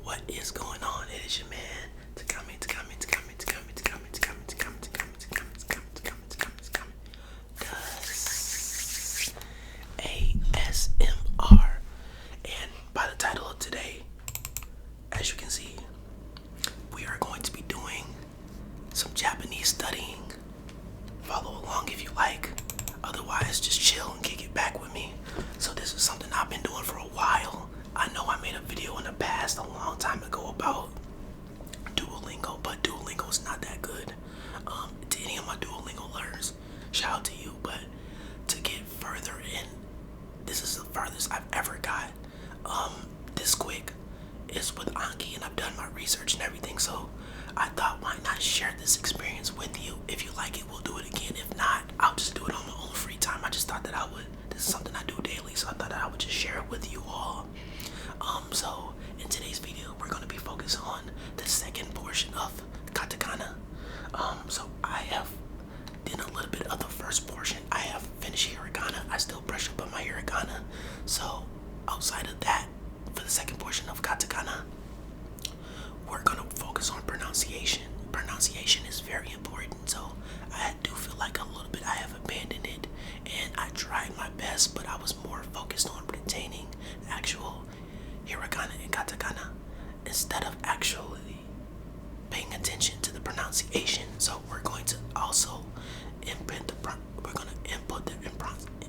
What is going on? It is your man, Takami, Takami, Takami, Takami, Takami, Takami, Takami, Takami, Takami, Takami, Takami, Takami, Takami, does ASMR. And by the title of today, as you can see, we are going to be doing some Japanese studying. Follow along if you like. Otherwise, just chill and kick it back with me. So this is something I've been doing for a while. I know I made a video in the past a long time ago about Duolingo, but Duolingo is not that good. To any of my Duolingo learners, shout out to you. But to get further in, this is the farthest I've ever got. This quick is with Anki, and I've done my research and everything. So I thought, why not share this experience with you? If you like it, we'll do it again. If not, I'll just do it on my own free time. I just thought that I would. This is something I do daily, so I thought that I would just share it with you all. So in today's video, we're going to be focused on the second portion of katakana. So I have done a little bit of the first portion. I have finished hiragana. I still brush up on my hiragana. So outside of that, for the second portion of katakana, we're going to focus on pronunciation. Pronunciation is very important. So I do feel like a little bit I have abandoned it, and I tried my best, but I was more focused on retaining actual hiragana and katakana instead of actually paying attention to the pronunciation. So we're going to also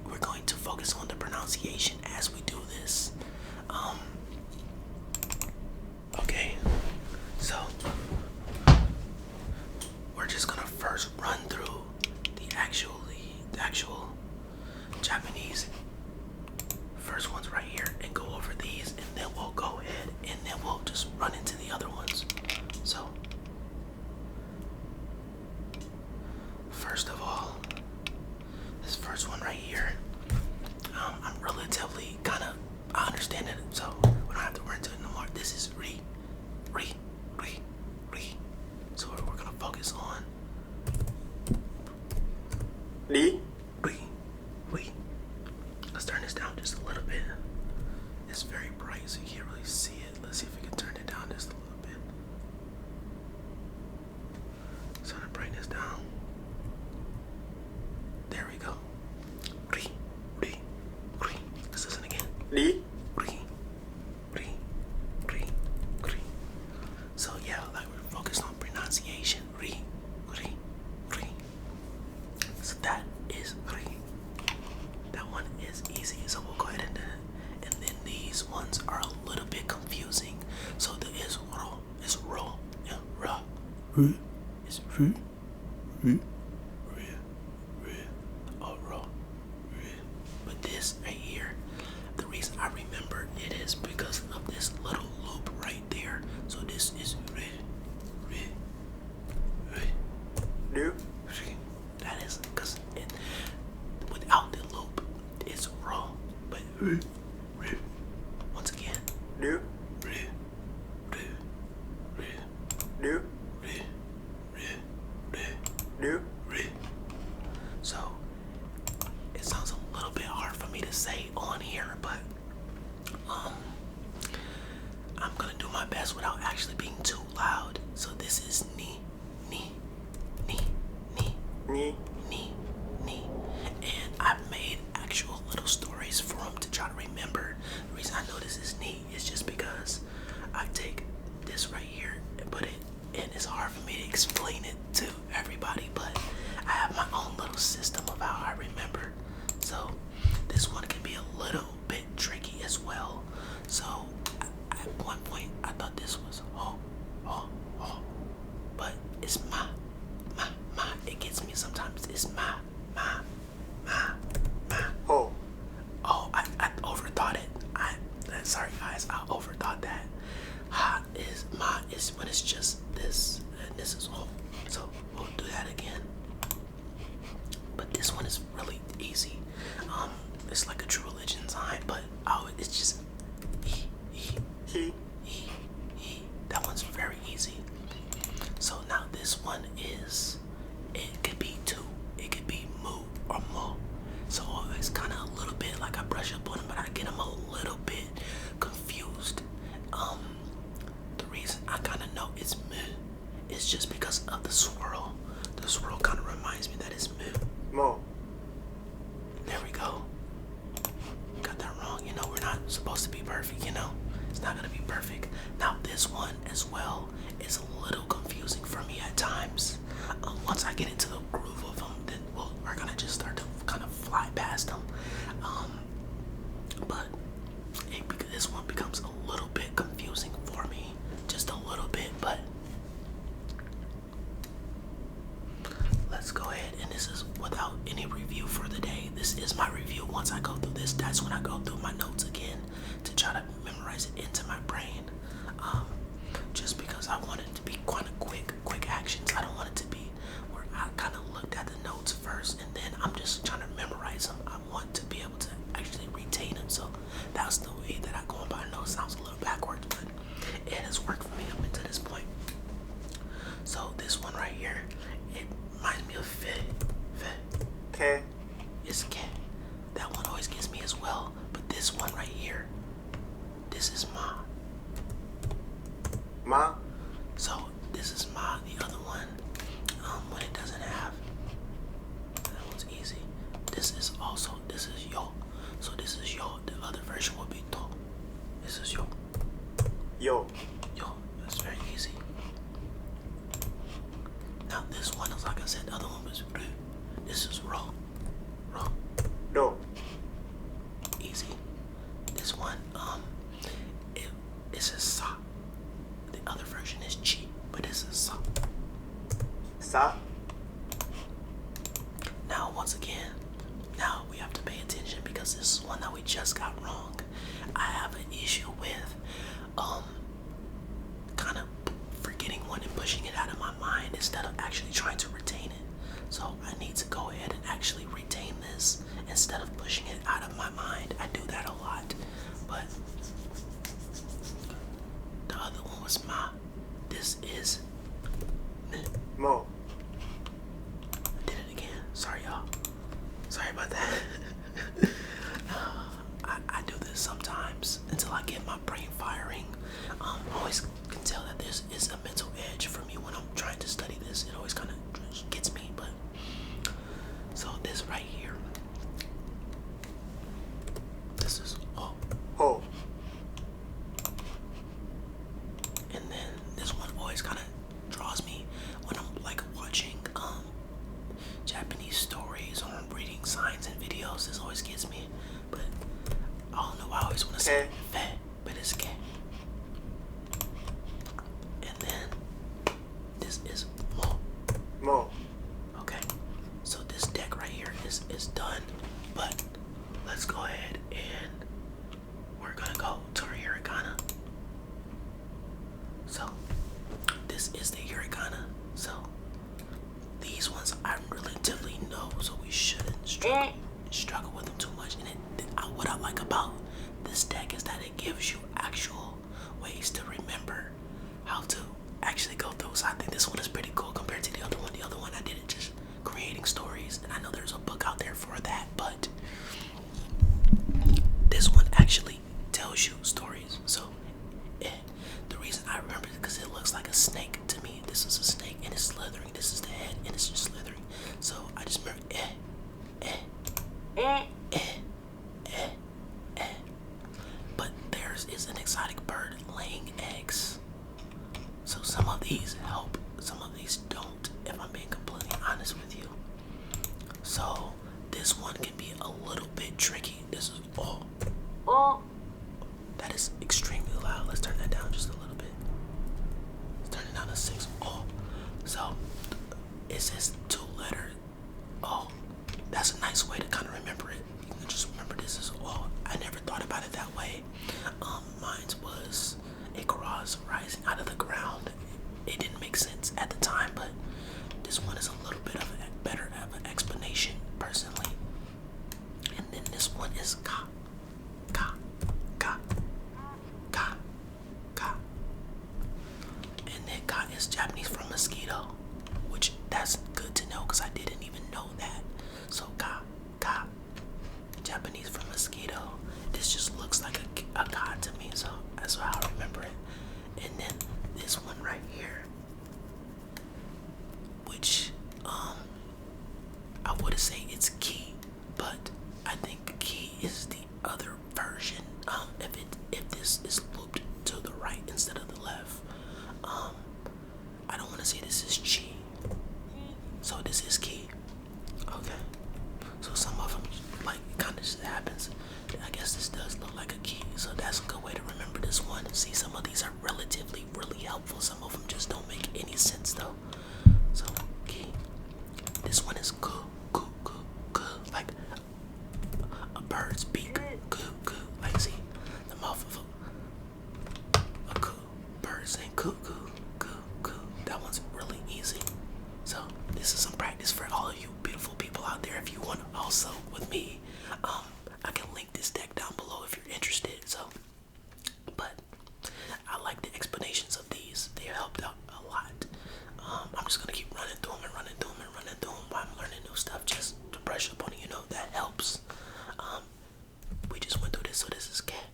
we're going to focus on the pronunciation as we do this. Okay, so we're just gonna first run through the actual Japanese first ones right here and go over these, and then we'll go ahead and then we'll just run into the other ones. So first of all, this first one right here, I'm relatively I understand it, so we don't have to worry into it no more. This is re. So we're gonna focus on re. Let's turn this down just a little bit. It's very bright, so you can't really see it. Let's see if we can turn it down just a little bit. So I'm gonna bring this down. There we go. Re. Let's listen again. Re. So yeah, like we're focused on pronunciation. Re. So that is re. That one is easy. So we'll go ahead and then these ones are a little bit confusing. So there is ro. It's ro. Yeah, ra. It's ru. Oh, ro. But this right here, the reason I remember it is because of this little loop right there. So this is re. That is because without the loop, it's ro. But once again, so it sounds a little bit hard for me to say on here, but I'm gonna do my best without actually being too loud. So this is ni. And I've made actual little stories for them to try to remember. The reason I know this is ni is just because I take this right here and put it, and it's hard for me to explain it to everybody, but I have my own little system of how I remember. So this one can be a little bit tricky as well. So at one point I thought this was oh, but it's ma. It gets me sometimes. It's ma. Oh, I overthought it. Sorry guys, I overthought that. Ha is ma is when it's just this, and this is oh. So we'll do that again. But this one is really easy. It's like a True Religion sign, but it's just e. That one's very easy. So now this one is, it could be two, it could be mu or mo. So it's kind of a little bit like I brush up on them, but I get them a little bit confused. It's mu. It's just because of the swirl. The swirl kind of reminds me that it's mu. Mo. There we go. Got that wrong. You know, we're not supposed to be perfect, you know? It's not gonna be perfect. Now this one as well is a little confusing for me at times. Once I get into the groove of them, then we're gonna just start to kind of fly past them. But this one becomes a little bit confusing for me, just a little bit. But let's go ahead, and this is without any review for the day. This is my review. Once I go through this, that's when I go through my notes again to try to memorize it into my brain. Just because I want it to be kind of quick actions. I don't want it to be where I kind of looked at the notes first and then I'm just trying to memorize them. I want to be able to actually retain them. So that's the way that I go about it. I know it sounds a little backwards, but it has worked for me up until this point. So this one right here, it reminds me of fe. Ke. It's ke. That one always gets me as well. But this one right here, this is ma. Ma. So this is ma. The other one, when it doesn't have, that one's easy. This is yo. So this is yo. The other version would be to. This is yo. Yo. Yo. That's very easy. Now this one is, like I said, the other one was ru. This is ro. Ro. Do. Easy. This one, it says sa. The other version is chi, but this is sa. Sa. Now, once again, now we have to pay attention because this is one that we just got wrong. I have an issue with, kind of forgetting one and pushing it out of my mind instead of actually trying to retain it. So I need to go ahead and actually retain this instead of pushing it out of my mind. I do that a lot, but the other one was ma. This is n. Mo. I did it again. Sorry, y'all. Sorry about that. I do this sometimes until I get my brain firing. I always can tell that this is a mental edge for me when I'm trying to study this. It always kind of gets me, but so this right here, this is oh. Ho. And then this one always kind of draws me when I'm like watching Japanese stories or I'm reading signs and videos. This always gets me, but I don't know why I always want to say fe, but it's ke. And then this is mo. Mo. Okay, so this deck right here is done, but let's go ahead and we're gonna go to our hiragana. So this is the hiragana. So these ones I relatively know, so we shouldn't struggle with them too much. And what I like about this deck is that it gives you actual ways to remember how to actually go through. So I think this one is pretty cool compared to the other one. The other one I did it just creating stories, and I know there's a book out there for that, but this one actually tells you stories. So the reason I remember it because it looks like a snake to me. This is a snake and it's slithering. This is the head and it's just slithering. So I just remember but theirs is an exotic bird laying eggs. So some of these help, some of these don't, if I'm being completely honest with you. So this one can be a little bit tricky. This is oh. That is extremely loud. Let's turn that down just a little bit. Let's turn it down to 6. Oh. So it says 2-letter oh. That's a nice way to kind of remember it. You can just remember this as oh. I never thought about it that way. Mine was a cross rising out of the ground. It didn't make sense at the time, but this one is a little bit of a better of an explanation personally. And then this one is ka. And then ka is Japanese for mosquito, which that's good to know because I didn't even know that. So ka, Japanese for mosquito. This just looks like a ka to me, so that's how I remember it. And then this one right here any sense though. So key. This one is good, good, good, good. Like a bird's beak. Good, good. Like see the mouth of a good bird saying good, good, good, good. That one's really easy. So this is some practice for all of you beautiful people out there. If you want to also with me, I can link this deck down below if you're interested. So, but I like the explanations of these. They helped out a lot. I'm just gonna keep running through them and running through them and running through them while I'm learning new stuff, just to brush up on it. You know that helps. We just went through this, so this is cat,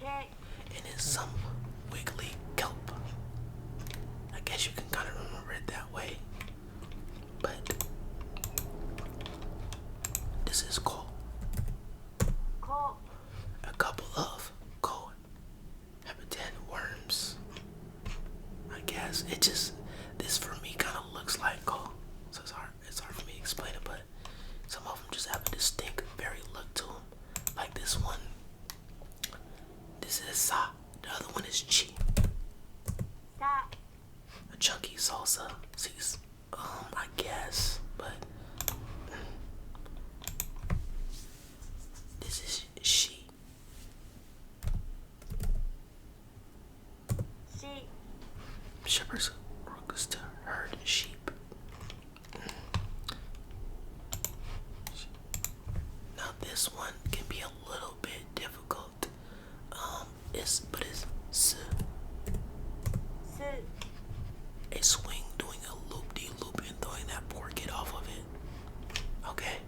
and it's some wiggly kelp. I guess you can kind of remember it that way. But this is cool. A couple of cohabitant worms. I guess it just this for me kind of looks like coal, so it's hard for me to explain it. But some of them just have a distinct, very look to them. Like this one, this is sa. The other one is chi. A chunky salsa. See, I guess, but this is she. Shepherds works to herd sheep. Now this one can be a little bit difficult. It's a swing doing a loop-de-loop and throwing that poor kid off of it. Okay.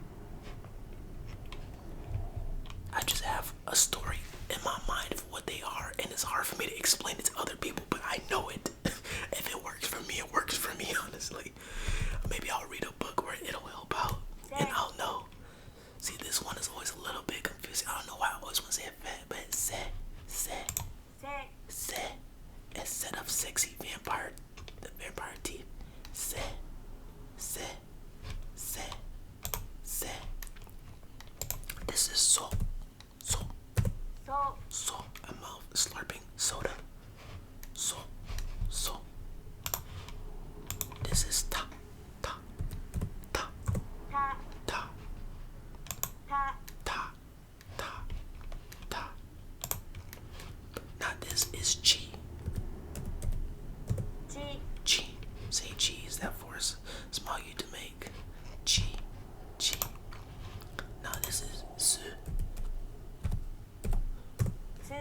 I just have a story in my mind of what they are, and it's hard for me to explain it to other people, but I know it. If it works for me, it works for me, honestly. Maybe I'll read a book where it'll help out, and I'll know. See, this one is always a little bit confusing. I don't know why I always want to say it fat, but it's instead of sexy vampire, the vampire teeth. This is so. A mouth slurping soda. So. This is ta. Now this is chi. Chi. Say cheese that force small you to make. Chi. Now this is su. A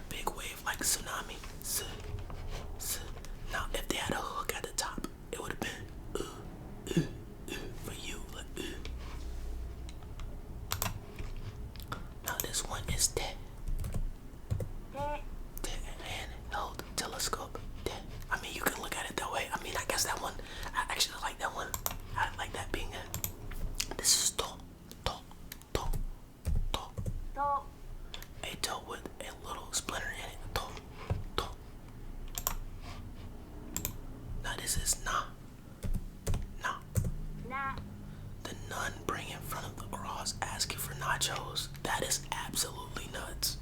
big wave like tsunami. Su. Now if they had a hook at the top, it would have been for you. Like, Now this one is te. Handheld telescope. I mean, you can look at it that way. I mean, I guess that one, I actually like that one. I like that being it. This is to. A toe with a little splinter in it. To. Now this is na. The nun bring in front of the cross asking for nachos. That is absolutely nuts.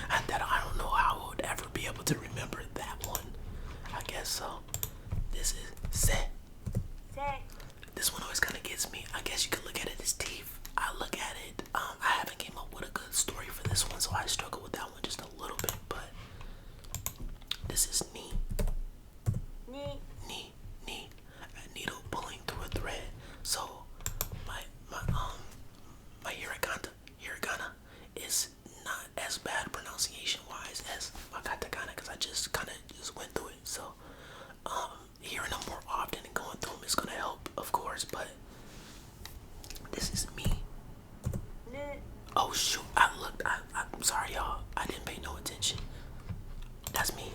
I don't know how I would ever be able to remember that one. I guess so. This is se. This one always kind of gets me. I guess you could look at it as teeth. I look at it. I haven't came up with a good story for this one, so I struggle with that one just a little bit. But this is ni. A needle pulling through a thread. So my hiragana is not as bad pronunciation wise as my katakana, because I just kind of went through it. So hearing them more often and going through them is gonna help, of course. But this is me. Oh shoot! I'm sorry, y'all. I didn't pay no attention. That's me.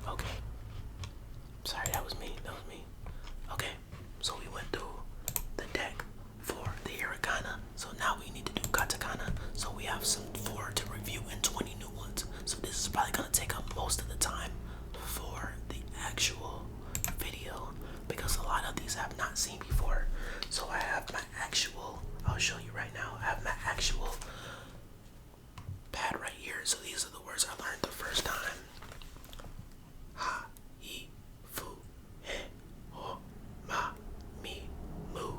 Okay. Sorry, that was me. Okay. So we went through the deck for the hiragana. So now we need to do katakana. So we have some 4 to review and 20 new ones. So this is probably gonna take up most of the time for the actual video, because a lot of these I have not seen before. So I have my actual, I'll show you right now. I have my actual pad right here. So these are the words I learned the first time. Ha, he, fu, he, ho, ma, mi, mu,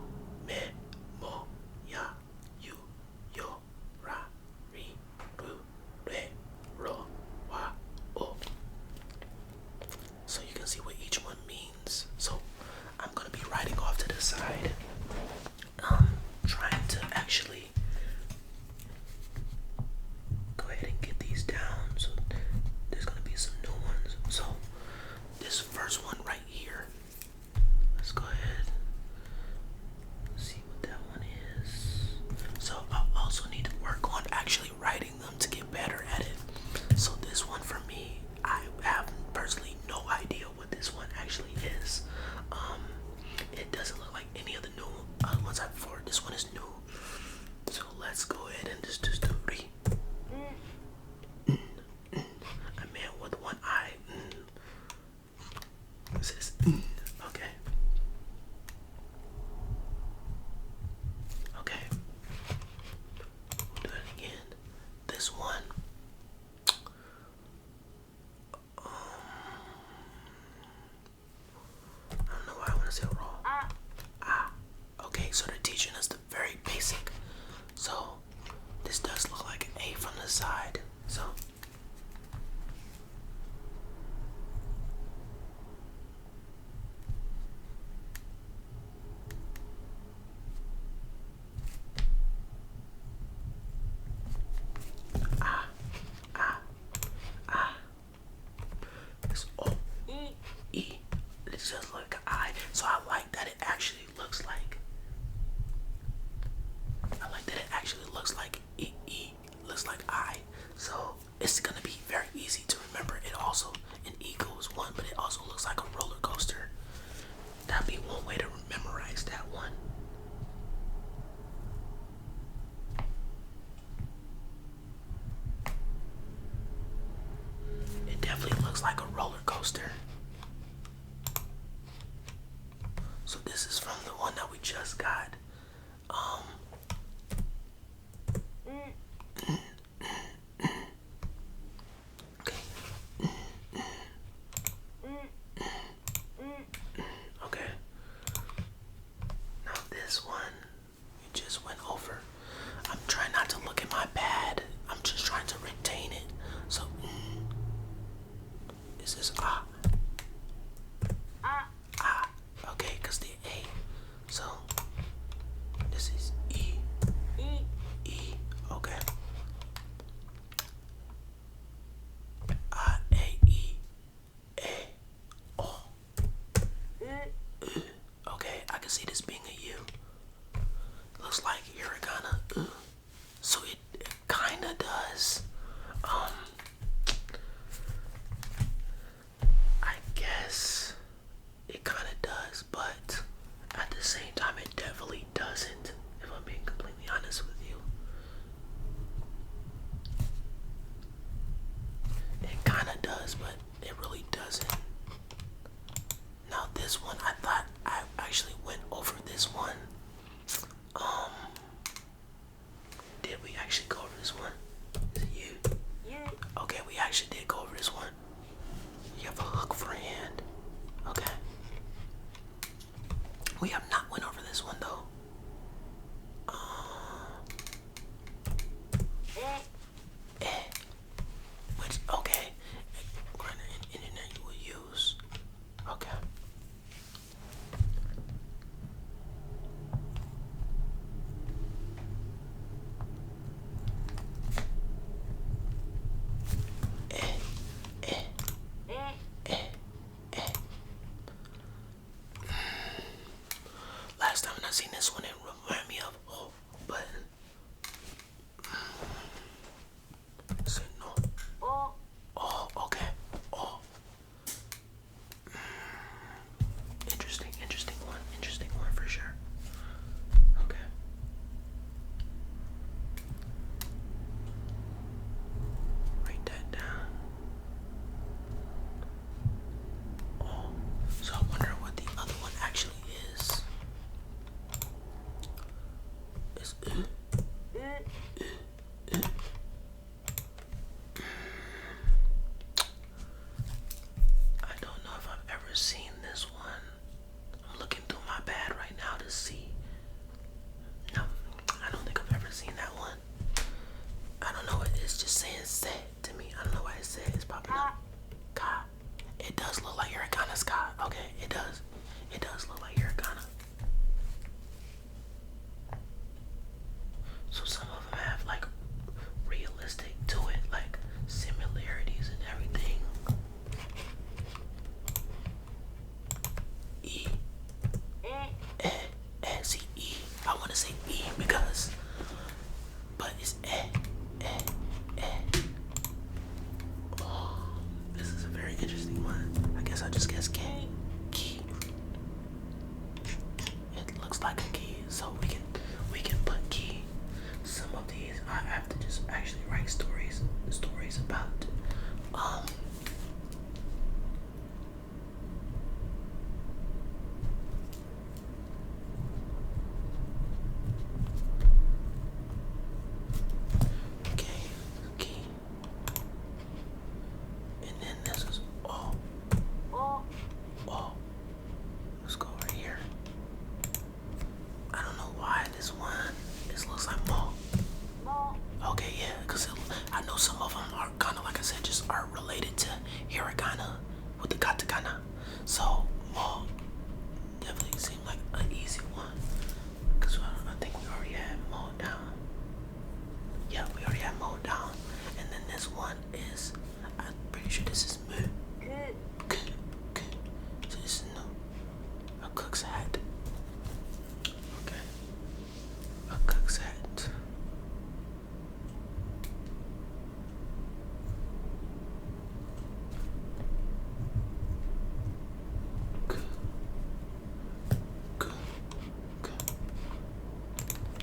me, mo, ya, you, yo, ra, ri, ru, re, ro, wa, o. So you can see what each one means. So I'm gonna be writing off to the side, trying to actually go ahead and get these down. So there's gonna be some new ones. So this first one right here, let's go ahead and see what that one is. So I also need to work on actually writing them to get better at it. So this one for me, I have personally no idea what this one actually is. It doesn't look like any of the new ones I've before. This one is new. So let's go ahead and just do re. A man with one eye. It says okay. Okay. We'll do it again. This one. I don't know why I want to say it wrong. Ah. Okay, so they're teaching us the very basic. So this does look like an A from the side. So it's O E. It's just like an I. So I like that it actually looks like. I like that it actually looks like E. Looks like I. So it's gonna be very easy to remember. It also an E goes one, but it also looks like a roller coaster. That'd be one way to memorize that one. It definitely looks like a roller coaster. So this is from the one that we just got. Okay. Now this one we just went over. I'm trying not to look at my pad. I'm just trying to retain it. So this is ah. Ah. Okay, because the A. So this is E. E. Okay. A-E. A. O. Okay, I can see this being a U. Looks like hiragana. So it kinda does. I guess it kinda does, but at the same time it definitely doesn't, if I'm being completely honest with you. It kinda does, but it really doesn't. Now this one, I thought I actually went over this one. Did we actually go over this one? Is it you? Okay, we actually did go over this one. You have a hook for a hand. Okay. We have not went over this one though. Which, okay. Grammar in internet you will use. Okay. Last time I seen this one, it reminded me of oh, but say no. Oh, okay. Oh. Interesting one for sure. Okay. Write that down. Oh, so I wonder what the other one actually is.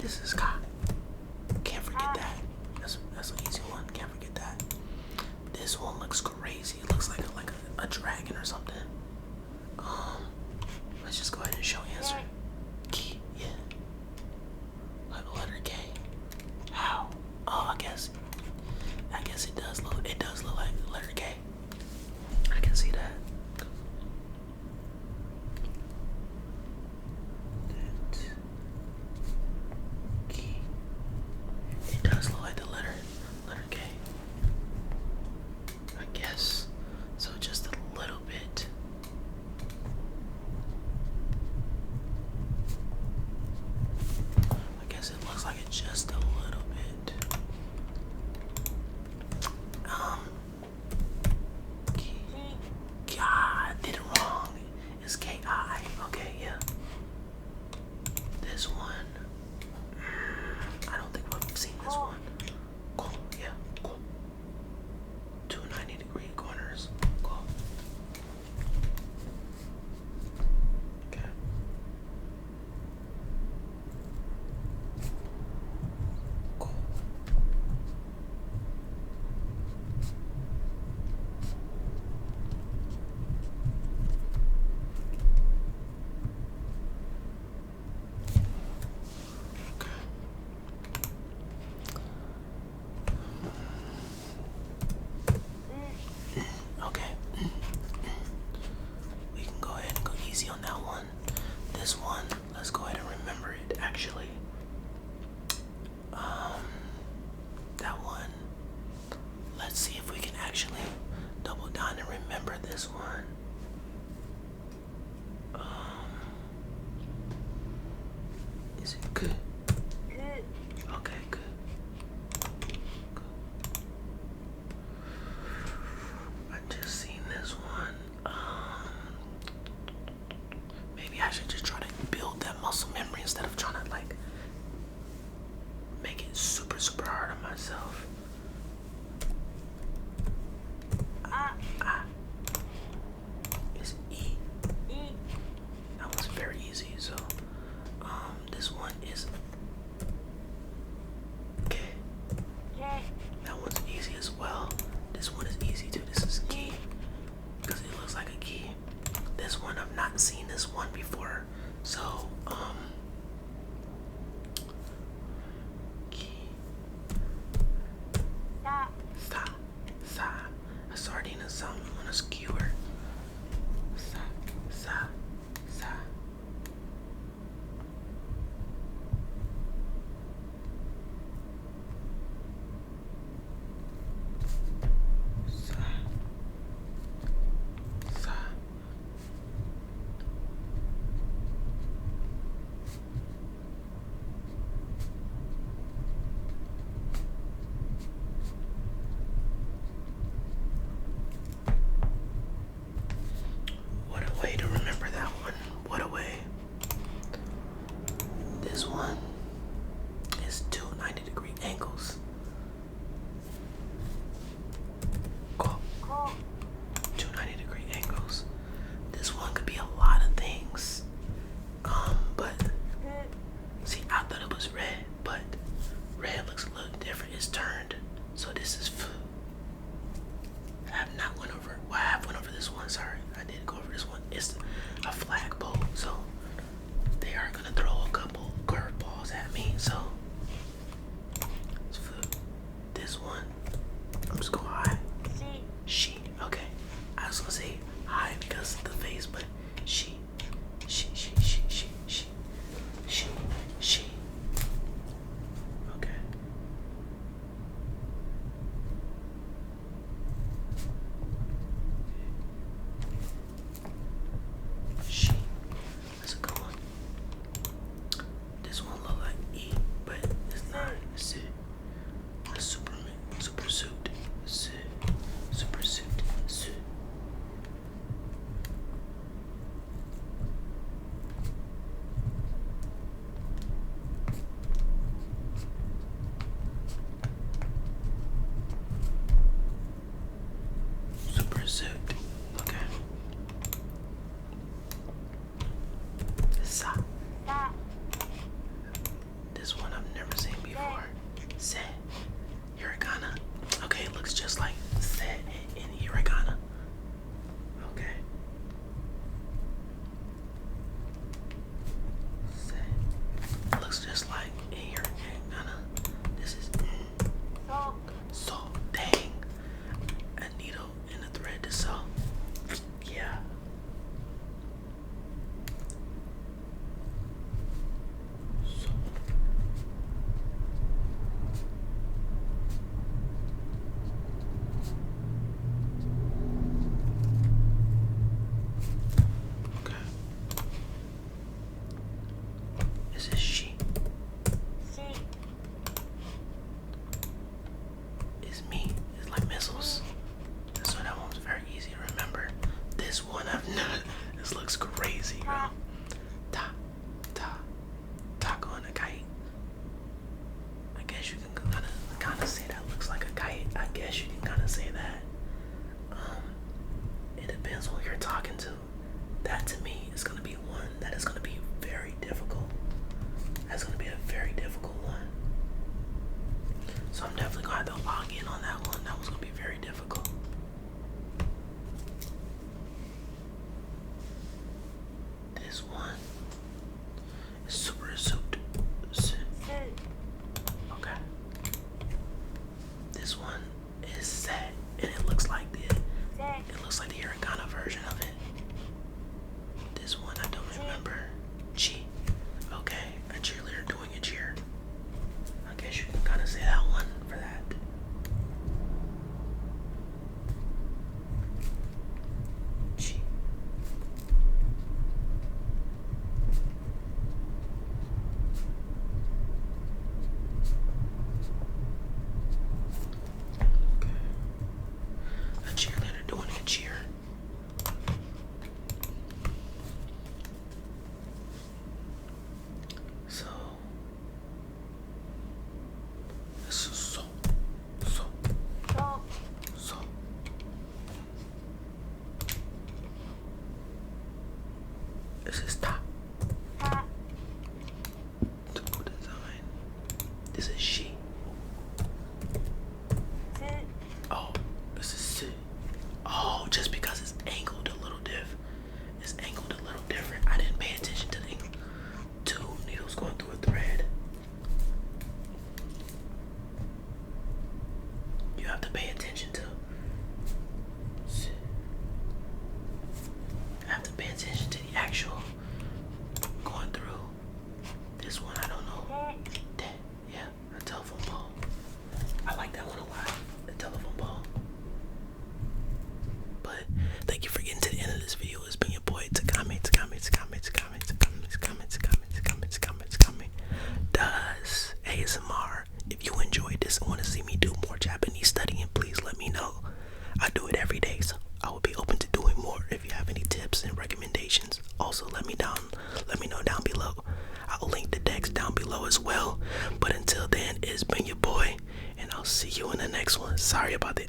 This is Ka. Can't forget that. That's an easy one. Can't forget that. This one looks crazy. It looks like a dragon or something. Let's just go ahead and show answer. Key, yeah. Like the letter K. How? Oh, I guess it does look like the letter K. I can see that. Key. It does look like the letter K. I guess. So just a little bit. I guess it looks like it just a little bit. God, I did it wrong. It's K-I. Okay, yeah. This one. I don't think we've seen this one. Cool, yeah, cool. 2 90-degree corners. Cool. Okay. Cool. Okay. We can go ahead and go easy on that one. This one, let's go ahead and remember it actually. That one, let's see if we can actually double down and remember this one. Is it good? Okay, good. I just seen this one. Maybe I should just try to build that muscle memory instead of trying to like make it super hard on myself. It's E. That was very easy. So, this one is K. That one's easy as well. This one is easy too. This is key because it looks like a key. This one I've not seen this one before. So, key. Sa. A sardine is something on a skewer. Sa. What a way to remember that one. What a way. This one is 2 90-degree angles. Cool. 2 90-degree angles. This one could be a lot of things. But see, I thought it was red, but red looks a little different. It's turned. So this is F. I have not went over. Well, I have went over this one. Sorry, I did go over this one. It's a flagpole, so they are gonna throw a couple curveballs at me. So it's F. This one, I'm just going high. She. Okay, I was gonna say high because of the face, but she. Okay. She. That's a good one. This one look like E, but it's not. It's a Superman, super suit. Super suit. Super suit. Okay. Sa. This one I'm crazy, bro. Ta, ta, taco on a kite. I guess you can kind of say that looks like a kite. I guess you can kind of say that. It depends on who you're talking to. That to me is gonna be one that is gonna be very difficult. That's gonna be a very difficult one. So I'm definitely gonna have to log in on that one. That was gonna be very difficult. This one is super suit. Okay. This one is set, and it looks like the hiragana version of it. This one I don't remember. Chi. Okay, a cheerleader doing a cheer. I guess you can kind of say that one for that. Chi. Okay. A cheerleader doing a cheer. So this is so. This is ta. Typical design. This is she. Oh, this is si. Oh, just because it's angled a little it's angled a little different. I didn't pay attention to the angle. Two needles going through a thread. You have to pay attention to. I have to pay attention to the actual going through. This one, I don't know. Yeah, a telephone pole. I like that one a lot. The telephone pole. But thank you for getting to the end of this video. It's been your boy Takami. Does ASMR. If you enjoyed this and want to see me do more Japanese studying, please let me know. I do it every day, so I will be open to doing more. If you have any tips and recommendations, also let me know down below. I'll link the decks down below as well. But until then, it's been your boy, and I'll see you in the next one. Sorry about the